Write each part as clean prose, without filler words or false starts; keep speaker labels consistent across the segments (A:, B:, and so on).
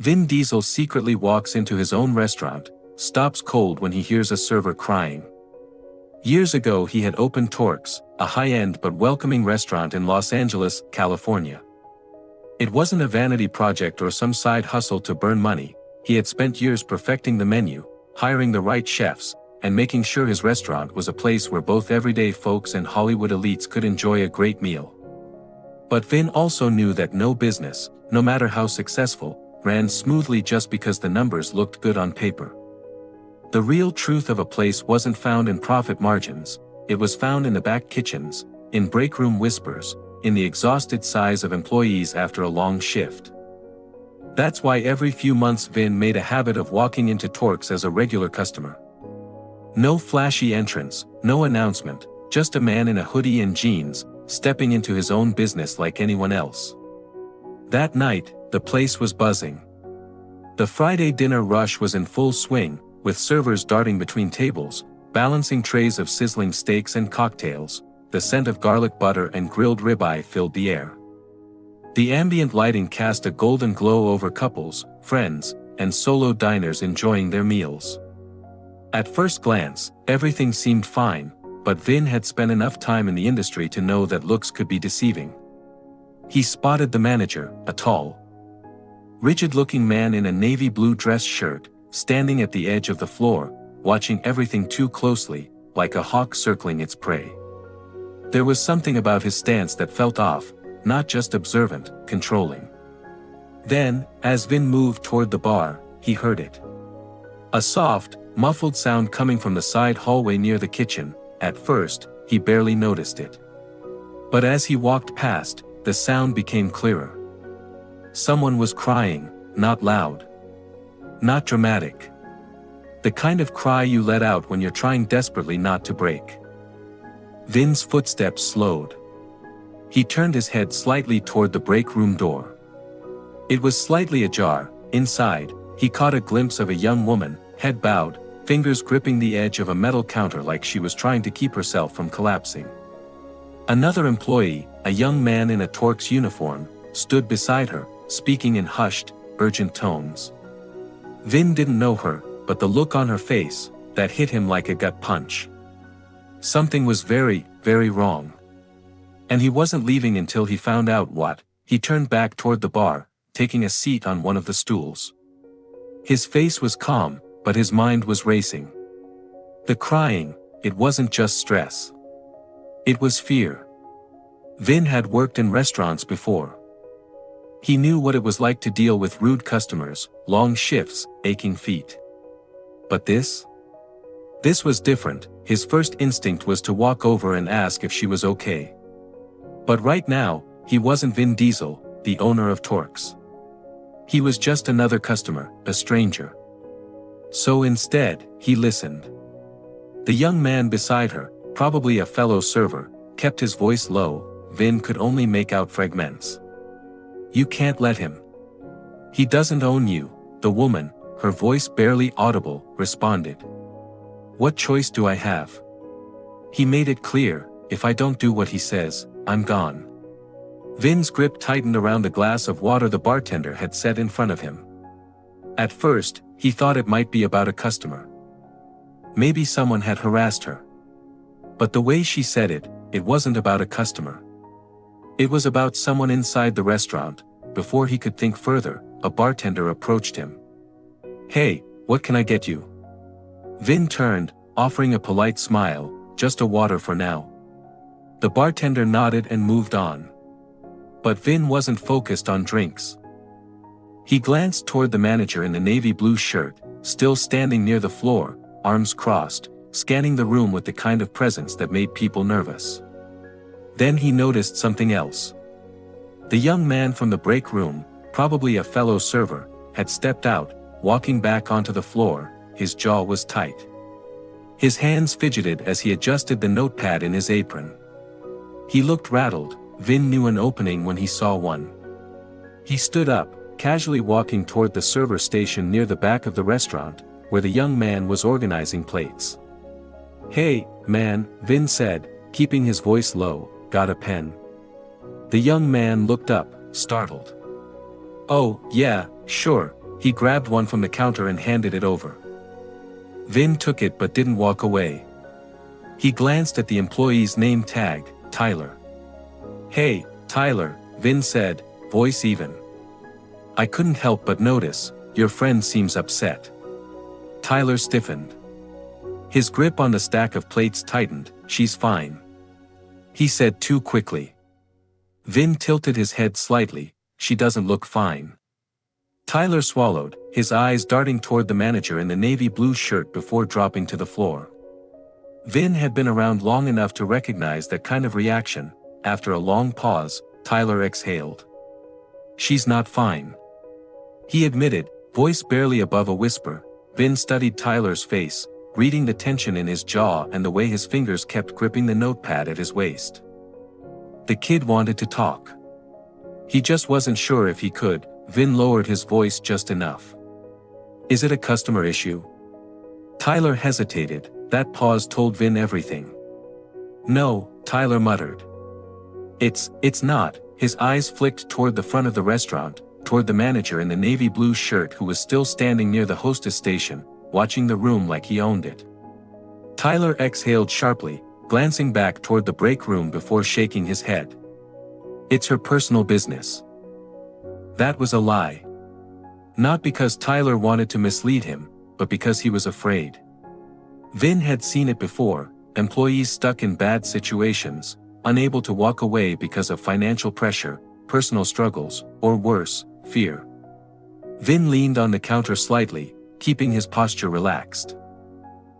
A: Vin Diesel secretly walks into his own restaurant, stops cold when he hears a server crying. Years ago he had opened Torque's, a high-end but welcoming restaurant in Los Angeles, California. It wasn't a vanity project or some side hustle to burn money. He had spent years perfecting the menu, hiring the right chefs, and making sure his restaurant was a place where both everyday folks and Hollywood elites could enjoy a great meal. But Vin also knew that no business, no matter how successful, ran smoothly just because the numbers looked good on paper. The real truth of a place wasn't found in profit margins, it was found in the back kitchens, in break room whispers, in the exhausted sighs of employees after a long shift. That's why every few months Vin made a habit of walking into Torque's as a regular customer. No flashy entrance, no announcement, just a man in a hoodie and jeans, stepping into his own business like anyone else. That night, the place was buzzing. The Friday dinner rush was in full swing, with servers darting between tables, balancing trays of sizzling steaks and cocktails. The scent of garlic butter and grilled ribeye filled the air. The ambient lighting cast a golden glow over couples, friends, and solo diners enjoying their meals. At first glance, everything seemed fine, but Vin had spent enough time in the industry to know that looks could be deceiving. He spotted the manager, a tall, rigid-looking man in a navy blue dress shirt, standing at the edge of the floor, watching everything too closely, like a hawk circling its prey. There was something about his stance that felt off, not just observant, controlling. Then, as Vin moved toward the bar, he heard it. A soft, muffled sound coming from the side hallway near the kitchen. At first, he barely noticed it. But as he walked past, the sound became clearer. Someone was crying, not loud. Not dramatic. The kind of cry you let out when you're trying desperately not to break. Vin's footsteps slowed. He turned his head slightly toward the break room door. It was slightly ajar. Inside, he caught a glimpse of a young woman, head bowed, fingers gripping the edge of a metal counter like she was trying to keep herself from collapsing. Another employee, a young man in a Torque's uniform, stood beside her, speaking in hushed, urgent tones. Vin didn't know her, but the look on her face, that hit him like a gut punch. Something was very, very wrong. And he wasn't leaving until he found out what. He turned back toward the bar, taking a seat on one of the stools. His face was calm, but his mind was racing. The crying, it wasn't just stress. It was fear. Vin had worked in restaurants before. He knew what it was like to deal with rude customers, long shifts, aching feet. But this was different. His first instinct was to walk over and ask if she was okay. But right now, he wasn't Vin Diesel, the owner of Torque's. He was just another customer, a stranger. So instead, he listened. The young man beside her, probably a fellow server, kept his voice low. Vin could only make out fragments. "You can't let him. He doesn't own you," the woman, her voice barely audible, responded. "What choice do I have? He made it clear, if I don't do what he says, I'm gone." Vin's grip tightened around the glass of water the bartender had set in front of him. At first, he thought it might be about a customer. Maybe someone had harassed her. But the way she said it, it wasn't about a customer. It was about someone inside the restaurant. Before he could think further, a bartender approached him. "Hey, what can I get you?" Vin turned, offering a polite smile, "Just a water for now." The bartender nodded and moved on. But Vin wasn't focused on drinks. He glanced toward the manager in the navy blue shirt, still standing near the floor, arms crossed, scanning the room with the kind of presence that made people nervous. Then he noticed something else. The young man from the break room, probably a fellow server, had stepped out, walking back onto the floor. His jaw was tight. His hands fidgeted as he adjusted the notepad in his apron. He looked rattled. Vin knew an opening when he saw one. He stood up, casually walking toward the server station near the back of the restaurant, where the young man was organizing plates. "Hey, man," Vin said, keeping his voice low, "got a pen?" The young man looked up, startled. "Oh, yeah, sure," He grabbed one from the counter and handed it over. Vin took it but didn't walk away. He glanced at the employee's name tag, Tyler. "Hey, Tyler," Vin said, voice even. "I couldn't help but notice, your friend seems upset." Tyler stiffened. His grip on the stack of plates tightened. "She's fine," he said too quickly. Vin tilted his head slightly. "She doesn't look fine." Tyler swallowed, his eyes darting toward the manager in the navy blue shirt before dropping to the floor. Vin had been around long enough to recognize that kind of reaction. After a long pause, Tyler exhaled. "She's not fine," he admitted, voice barely above a whisper. Vin studied Tyler's face, reading the tension in his jaw and the way his fingers kept gripping the notepad at his waist. The kid wanted to talk. He just wasn't sure if he could. Vin lowered his voice just enough. "Is it a customer issue?" Tyler hesitated. That pause told Vin everything. "No," Tyler muttered. It's not." His eyes flicked toward the front of the restaurant, toward the manager in the navy blue shirt who was still standing near the hostess station, watching the room like he owned it. Tyler exhaled sharply, glancing back toward the break room before shaking his head. "It's her personal business." That was a lie. Not because Tyler wanted to mislead him, but because he was afraid. Vin had seen it before, employees stuck in bad situations, unable to walk away because of financial pressure, personal struggles, or worse, fear. Vin leaned on the counter slightly, keeping his posture relaxed.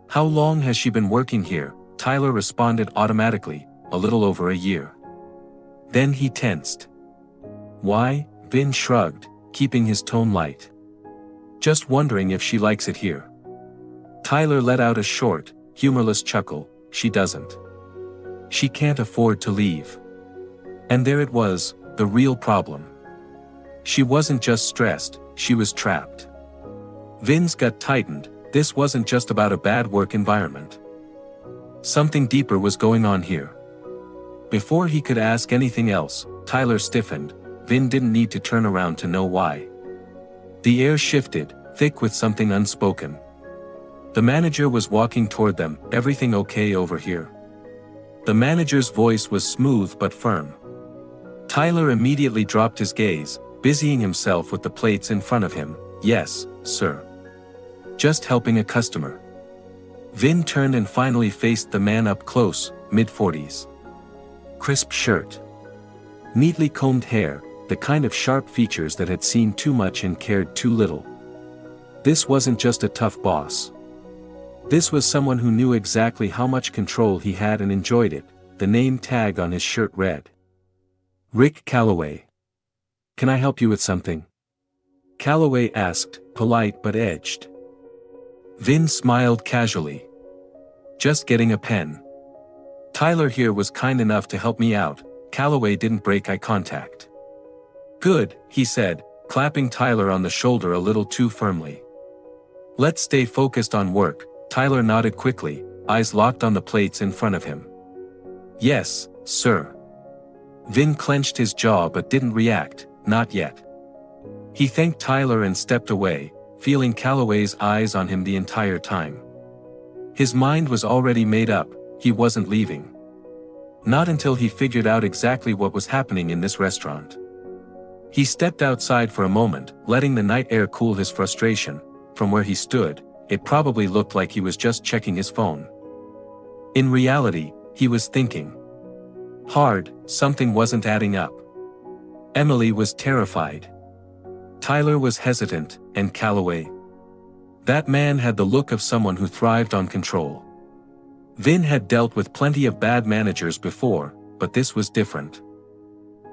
A: "How long has she been working here?" Tyler responded automatically, "A little over a year." Then he tensed. "Why?" Vin shrugged, keeping his tone light. "Just wondering if she likes it here." Tyler let out a short, humorless chuckle. "She doesn't. She can't afford to leave." And there it was, the real problem. She wasn't just stressed, she was trapped. Vin's gut tightened. This wasn't just about a bad work environment. Something deeper was going on here. Before he could ask anything else, Tyler stiffened. Vin didn't need to turn around to know why. The air shifted, thick with something unspoken. The manager was walking toward them. "Everything okay over here?" The manager's voice was smooth but firm. Tyler immediately dropped his gaze, busying himself with the plates in front of him. "Yes, sir. Just helping a customer." Vin turned and finally faced the man up close, mid-40s. Crisp shirt. Neatly combed hair, the kind of sharp features that had seen too much and cared too little. This wasn't just a tough boss. This was someone who knew exactly how much control he had and enjoyed it. The name tag on his shirt read, "Rick Calloway. Can I help you with something?" Calloway asked, polite but edged. Vin smiled casually. "Just getting a pen. Tyler here was kind enough to help me out." Calloway didn't break eye contact. "Good," he said, clapping Tyler on the shoulder a little too firmly. "Let's stay focused on work." Tyler nodded quickly, eyes locked on the plates in front of him. "Yes, sir." Vin clenched his jaw but didn't react. Not yet. He thanked Tyler and stepped away, feeling Calloway's eyes on him the entire time. His mind was already made up. He wasn't leaving. Not until he figured out exactly what was happening in this restaurant. He stepped outside for a moment, letting the night air cool his frustration. From where he stood, it probably looked like he was just checking his phone. In reality, he was thinking hard. Something wasn't adding up. Emily was terrified. Tyler was hesitant, and Calloway. That man had the look of someone who thrived on control. Vin had dealt with plenty of bad managers before, but this was different.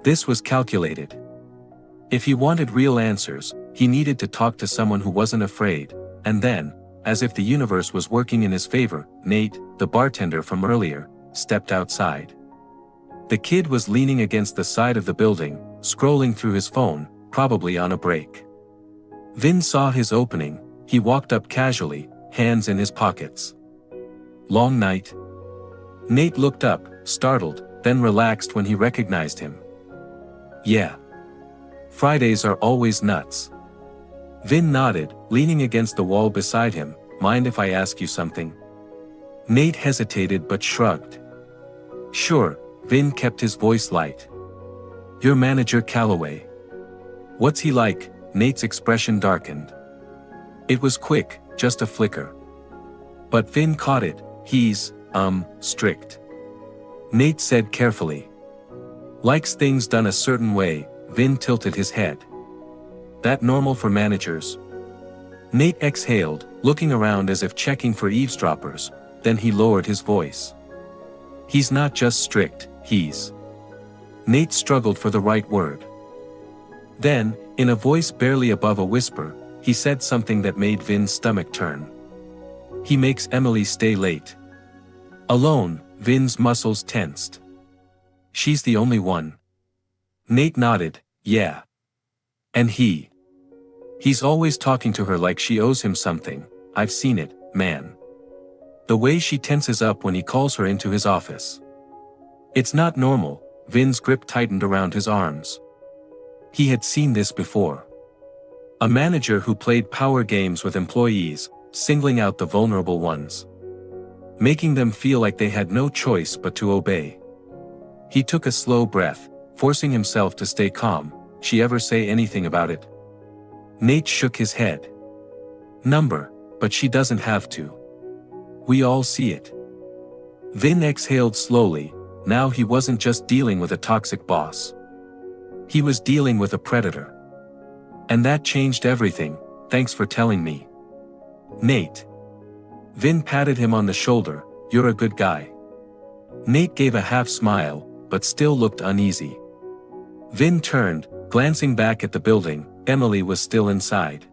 A: This was calculated. If he wanted real answers, he needed to talk to someone who wasn't afraid. And then, as if the universe was working in his favor, Nate, the bartender from earlier, stepped outside. The kid was leaning against the side of the building, scrolling through his phone, probably on a break. Vin saw his opening. He walked up casually, hands in his pockets. "Long night?" Nate looked up, startled, then relaxed when he recognized him. "Yeah. Fridays are always nuts." Vin nodded, leaning against the wall beside him. Mind if I ask you something? Nate hesitated but shrugged. Sure, Vin kept his voice light. Your manager Calloway. What's he like? Nate's expression darkened. It was quick, just a flicker. But Vin caught it. He's, strict. Nate said carefully. Likes things done a certain way. Vin tilted his head. That normal for managers? Nate exhaled, looking around as if checking for eavesdroppers, then he lowered his voice. He's not just strict, he's... Nate struggled for the right word. Then, in a voice barely above a whisper, he said something that made Vin's stomach turn. He makes Emily stay late. Alone, Vin's muscles tensed. She's the only one. Nate nodded, yeah. And he's always talking to her like she owes him something. I've seen it, man. The way she tenses up when he calls her into his office. It's not normal. Vin's grip tightened around his arms. He had seen this before. A manager who played power games with employees, singling out the vulnerable ones. Making them feel like they had no choice but to obey. He took a slow breath, forcing himself to stay calm. She ever say anything about it? Nate shook his head. Number, but she doesn't have to. We all see it. Vin exhaled slowly. Now he wasn't just dealing with a toxic boss. He was dealing with a predator. And that changed everything. Thanks for telling me. Nate. Vin patted him on the shoulder. You're a good guy. Nate gave a half smile, but still looked uneasy. Vin turned, glancing back at the building. Emily was still inside.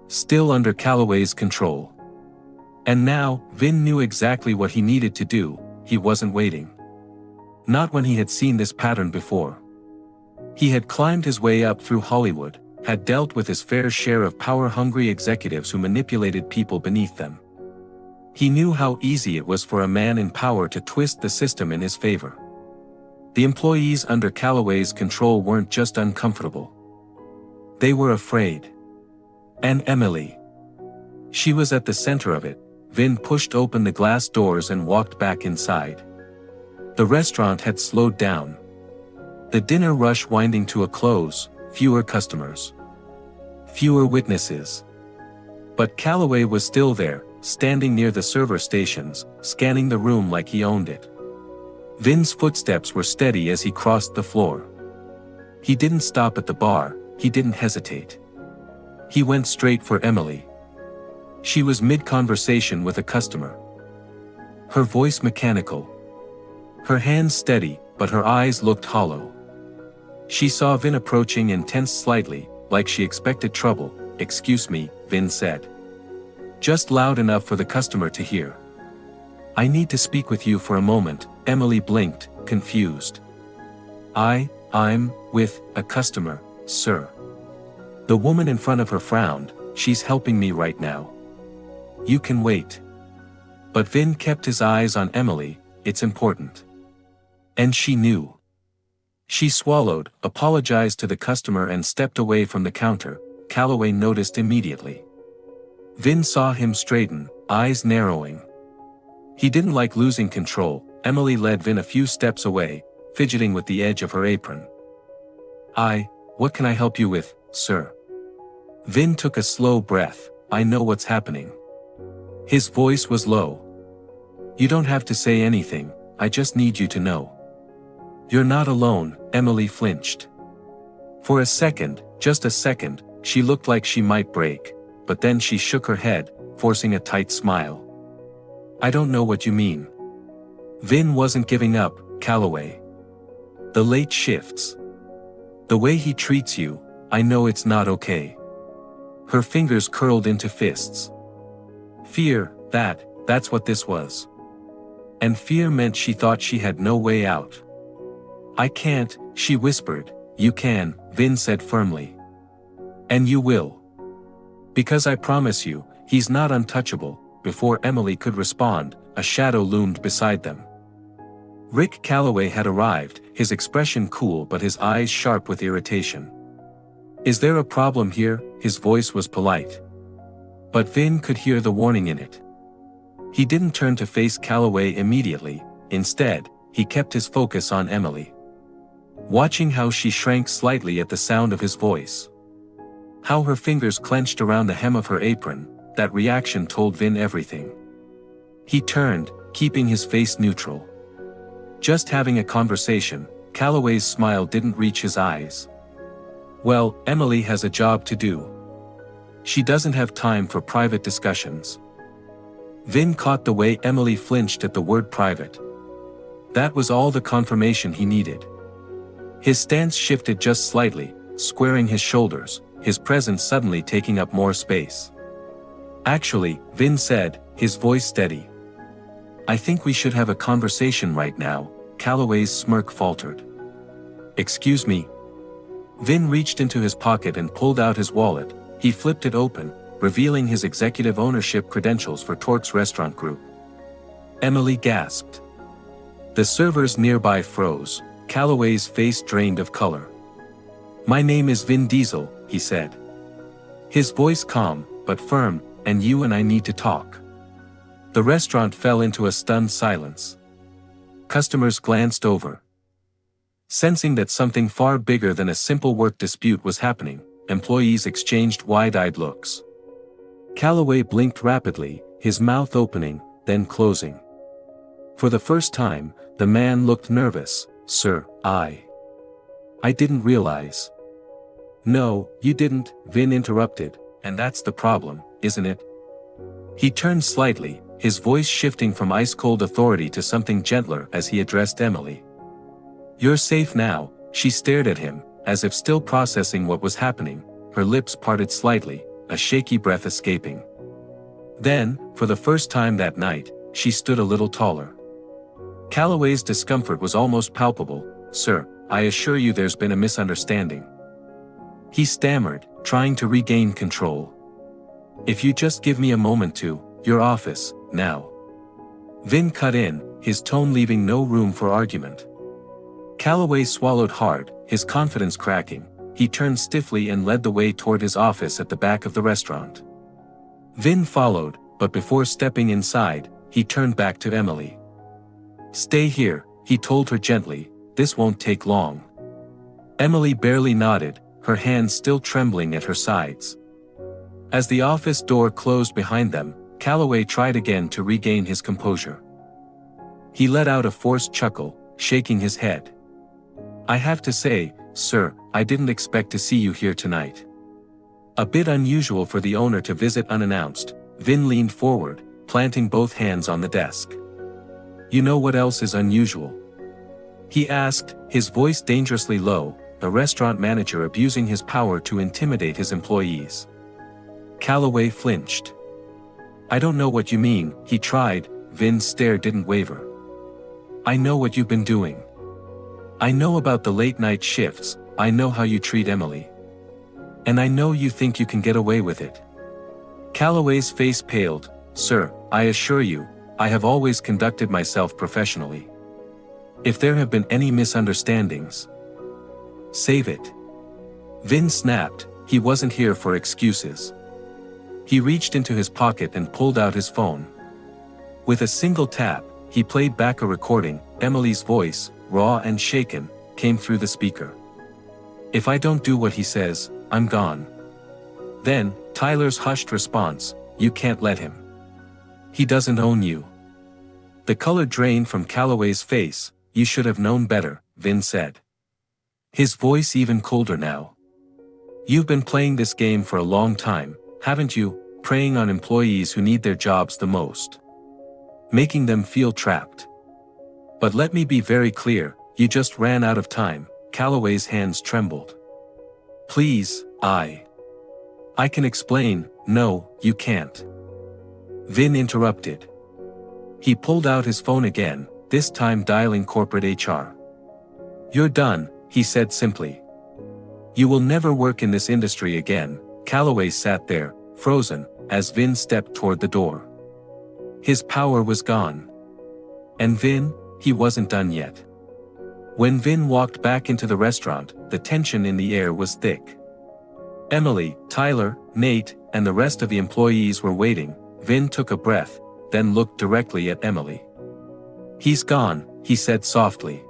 A: Still under Calloway's control. And now, Vin knew exactly what he needed to do. He wasn't waiting. Not when he had seen this pattern before. He had climbed his way up through Hollywood, had dealt with his fair share of power-hungry executives who manipulated people beneath them. He knew how easy it was for a man in power to twist the system in his favor. The employees under Calloway's control weren't just uncomfortable. They were afraid. And Emily. She was at the center of it. Vin pushed open the glass doors and walked back inside. The restaurant had slowed down. The dinner rush winding to a close, fewer customers. Fewer witnesses. But Calloway was still there, standing near the server stations, scanning the room like he owned it. Vin's footsteps were steady as he crossed the floor. He didn't stop at the bar, he didn't hesitate. He went straight for Emily. She was mid-conversation with a customer. Her voice mechanical. Her hands steady, but her eyes looked hollow. She saw Vin approaching and tensed slightly, like she expected trouble. Excuse me, Vin said. Just loud enough for the customer to hear. I need to speak with you for a moment. Emily blinked, confused. I'm with a customer, sir. The woman in front of her frowned. She's helping me right now. You can wait. But Vin kept his eyes on Emily. It's important. And she knew. She swallowed, apologized to the customer and stepped away from the counter. Calloway noticed immediately. Vin saw him straighten, eyes narrowing. He didn't like losing control. Emily led Vin a few steps away, fidgeting with the edge of her apron. What can I help you with, sir? Vin took a slow breath. I know what's happening. His voice was low. You don't have to say anything, I just need you to know. You're not alone, Emily flinched. For a second, just a second, she looked like she might break, but then she shook her head, forcing a tight smile. I don't know what you mean. Vin wasn't giving up, Calloway. The late shifts. The way he treats you, I know it's not okay. Her fingers curled into fists. Fear, that's what this was. And fear meant she thought she had no way out. I can't, she whispered. You can, Vin said firmly. And you will. Because I promise you, he's not untouchable. Before Emily could respond, a shadow loomed beside them. Rick Calloway had arrived, his expression cool but his eyes sharp with irritation. Is there a problem here? his voice was polite. But Vin could hear the warning in it. He didn't turn to face Calloway immediately, instead, he kept his focus on Emily. Watching how she shrank slightly at the sound of his voice. How her fingers clenched around the hem of her apron, that reaction told Vin everything. He turned, keeping his face neutral. Just having a conversation, Calloway's smile didn't reach his eyes. Well, Emily has a job to do. She doesn't have time for private discussions. Vin caught the way Emily flinched at the word private. That was all the confirmation he needed. His stance shifted just slightly, squaring his shoulders, his presence suddenly taking up more space. Actually, Vin said, his voice steady. I think we should have a conversation right now. Calloway's smirk faltered. Excuse me. Vin reached into his pocket and pulled out his wallet. He flipped it open, revealing his executive ownership credentials for Torque's Restaurant Group. Emily gasped. The servers nearby froze, Calloway's face drained of color. My name is Vin Diesel, he said. His voice calm, but firm, and you and I need to talk. The restaurant fell into a stunned silence. Customers glanced over. Sensing that something far bigger than a simple work dispute was happening, employees exchanged wide-eyed looks. Calloway blinked rapidly, his mouth opening, then closing. For the first time, the man looked nervous. Sir, I didn't realize. No, you didn't, Vin interrupted, and that's the problem, isn't it? He turned slightly, his voice shifting from ice-cold authority to something gentler as he addressed Emily. You're safe now, she stared at him, as if still processing what was happening, her lips parted slightly, a shaky breath escaping. Then, for the first time that night, she stood a little taller. Calloway's discomfort was almost palpable. Sir, I assure you there's been a misunderstanding. He stammered, trying to regain control. If you just give me a moment to, your office, now. Vin cut in, his tone leaving no room for argument. Calloway swallowed hard, his confidence cracking. He turned stiffly and led the way toward his office at the back of the restaurant. Vin followed, but before stepping inside, he turned back to Emily. Stay here, he told her gently, this won't take long. Emily barely nodded, her hands still trembling at her sides. As the office door closed behind them, Calloway tried again to regain his composure. He let out a forced chuckle, shaking his head. I have to say, sir, I didn't expect to see you here tonight. A bit unusual for the owner to visit unannounced. Vin leaned forward, planting both hands on the desk. You know what else is unusual? He asked, his voice dangerously low, a restaurant manager abusing his power to intimidate his employees. Calloway flinched. I don't know what you mean, he tried. Vin's stare didn't waver. I know what you've been doing. I know about the late-night shifts, I know how you treat Emily. And I know you think you can get away with it. Calloway's face paled. Sir, I assure you, I have always conducted myself professionally. If there have been any misunderstandings, save it. Vin snapped, he wasn't here for excuses. He reached into his pocket and pulled out his phone. With a single tap, he played back a recording. Emily's voice, raw and shaken, came through the speaker. If I don't do what he says, I'm gone. Then, Tyler's hushed response, you can't let him. He doesn't own you. The color drained from Calloway's face. You should have known better, Vin said. His voice even colder now. You've been playing this game for a long time, haven't you, preying on employees who need their jobs the most. Making them feel trapped. But let me be very clear, you just ran out of time. Calloway's hands trembled. Please, I can explain. No, you can't. Vin interrupted. He pulled out his phone again, this time dialing corporate HR. You're done, he said simply. You will never work in this industry again. Calloway sat there, frozen, as Vin stepped toward the door. His power was gone. And Vin, he wasn't done yet. When Vin walked back into the restaurant, the tension in the air was thick. Emily, Tyler, Nate, and the rest of the employees were waiting. Vin took a breath, then looked directly at Emily. "He's gone," he said softly.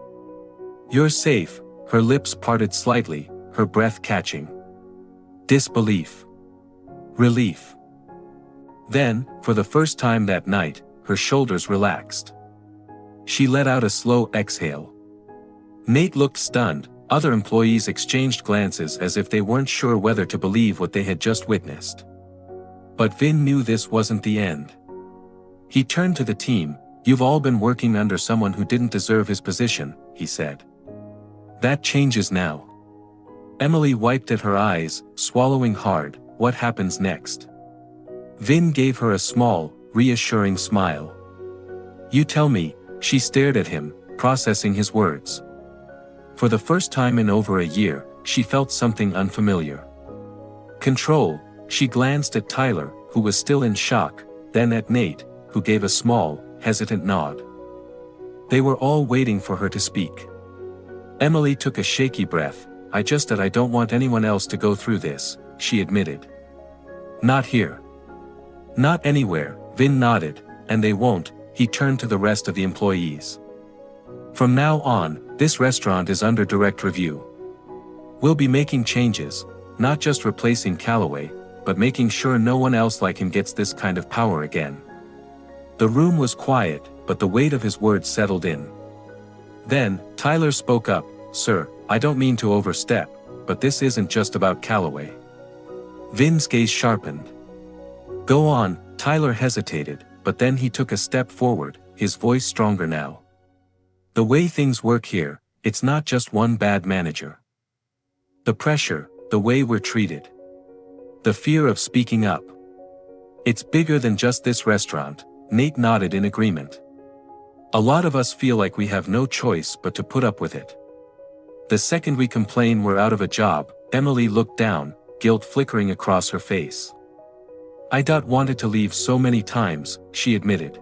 A: "You're safe." Her lips parted slightly, her breath catching. Disbelief. Relief. Then, for the first time that night, her shoulders relaxed. She let out a slow exhale. Nate looked stunned, other employees exchanged glances as if they weren't sure whether to believe what they had just witnessed. But Vin knew this wasn't the end. He turned to the team. "You've all been working under someone who didn't deserve his position," he said. "That changes now." Emily wiped at her eyes, swallowing hard. "What happens next?" Vin gave her a small, reassuring smile. "You tell me." She stared at him, processing his words. For the first time in over a year, she felt something unfamiliar. Control. She glanced at Tyler, who was still in shock, then at Nate, who gave a small, hesitant nod. They were all waiting for her to speak. Emily took a shaky breath. "I don't want anyone else to go through this," she admitted. "Not here." "Not anywhere," Vin nodded, "and they won't." He turned to the rest of the employees. "From now on, this restaurant is under direct review. We'll be making changes, not just replacing Calloway, but making sure no one else like him gets this kind of power again." The room was quiet, but the weight of his words settled in. Then, Tyler spoke up. "Sir, I don't mean to overstep, but this isn't just about Calloway." Vin's gaze sharpened. "Go on." Tyler hesitated, but then he took a step forward, his voice stronger now. "The way things work here, it's not just one bad manager. The pressure, the way we're treated. The fear of speaking up. It's bigger than just this restaurant." Nate nodded in agreement. "A lot of us feel like we have no choice but to put up with it. The second we complain we're out of a job." Emily looked down, guilt flickering across her face. "I wanted to leave so many times," she admitted.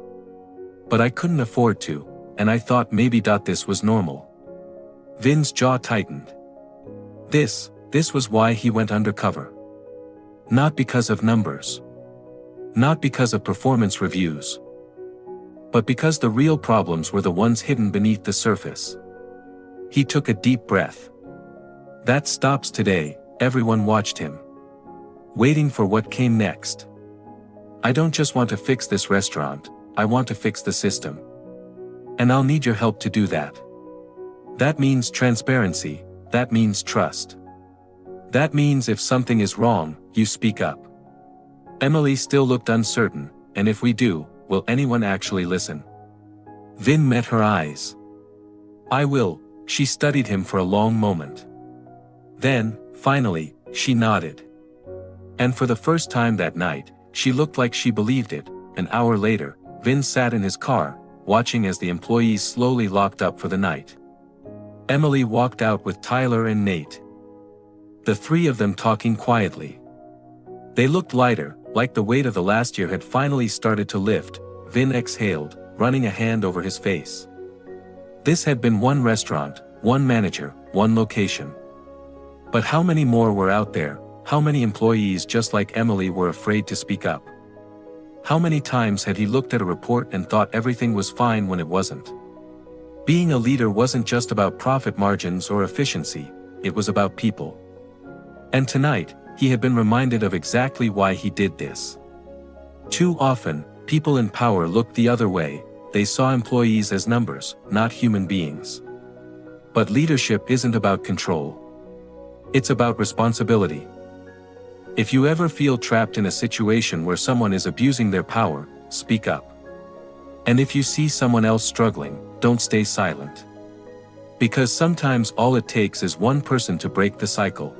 A: "But I couldn't afford to, and I thought maybe this was normal." Vin's jaw tightened. This was why he went undercover. Not because of numbers. Not because of performance reviews. But because the real problems were the ones hidden beneath the surface. He took a deep breath. "That stops today." Everyone watched him, waiting for what came next. "I don't just want to fix this restaurant, I want to fix the system. And I'll need your help to do that. That means transparency, that means trust. That means if something is wrong, you speak up." Emily still looked uncertain. "And if we do, will anyone actually listen?" Vin met her eyes. "I will." She studied him for a long moment. Then, finally, she nodded. And for the first time that night, she looked like she believed it. An hour later, Vin sat in his car, watching as the employees slowly locked up for the night. Emily walked out with Tyler and Nate. The three of them talking quietly. They looked lighter, like the weight of the last year had finally started to lift. Vin exhaled, running a hand over his face. This had been one restaurant, one manager, one location. But how many more were out there? How many employees just like Emily were afraid to speak up? How many times had he looked at a report and thought everything was fine when it wasn't? Being a leader wasn't just about profit margins or efficiency, it was about people. And tonight, he had been reminded of exactly why he did this. Too often, people in power looked the other way. They saw employees as numbers, not human beings. But leadership isn't about control. It's about responsibility. If you ever feel trapped in a situation where someone is abusing their power, speak up. And if you see someone else struggling, don't stay silent. Because sometimes all it takes is one person to break the cycle.